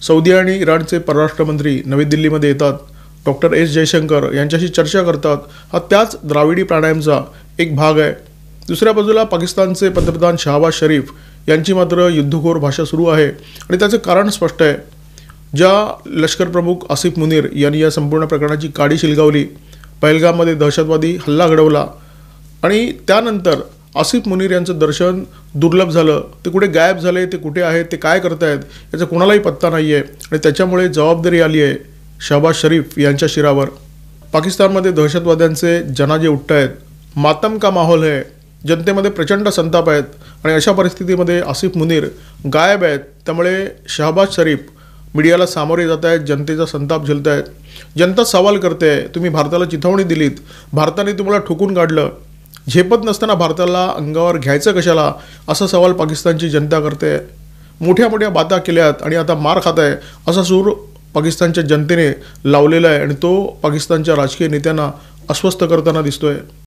Saudi आणि इराणचे परराष्ट्र मंत्री नवी दिल्लीमध्ये येतात, डॉक्टर एस जयशंकर यांच्याशी चर्चा करतात. हा त्याच द्राविडी प्राणायामचा एक भाग आहे. दुसऱ्या बाजूला पाकिस्तानचे पंतप्रधान शहबाज शरीफ यांची मात्र युद्धखोर भाषा सुरू आहे आणि त्याचं कारण स्पष्ट आहे. ज्या लष्कर प्रमुख आसिफ मुनीर यांनी या संपूर्ण प्रकरणाची काडी शिलगावली, पहलगाममध्ये दहशतवादी हल्ला घडवला आणि त्यानंतर आसिफ मुनीर यांचं दर्शन दुर्लभ झालं. ते कुठे गायब झाले, ते कुठे आहेत, ते काय करतायत याचा कोणालाही पत्ता नाही आहे आणि त्याच्यामुळे जबाबदारी आली आहे शहबाज शरीफ यांच्या शिरावर. पाकिस्तानमध्ये दहशतवाद्यांचे जनाजे उठत आहेत, मातम का माहोल आहे, जनतेमध्ये प्रचंड संताप आहेत आणि अशा परिस्थितीमध्ये आसिफ मुनीर गायब आहेत. त्यामुळे शहबाज शरीफ मीडियाला सामोरे जात आहेत, जनतेचा संताप झेलत आहेत. जनता सवाल करते, तुम्ही भारताला चिथावणी दिलीत, भारताने तुम्हाला ठोकून काढलं, झेपत नसताना भारताला अंगावर घ्यायचं कशाला, असा सवाल पाकिस्तानची जनता करते. मोठ्या मोठ्या बाता केल्यात आणि आता मार खात आहे असा सूर पाकिस्तानच्या जनतेने लावलेला आहे आणि तो पाकिस्तानच्या राजकीय नेत्यांना अस्वस्थ करताना दिसतोय.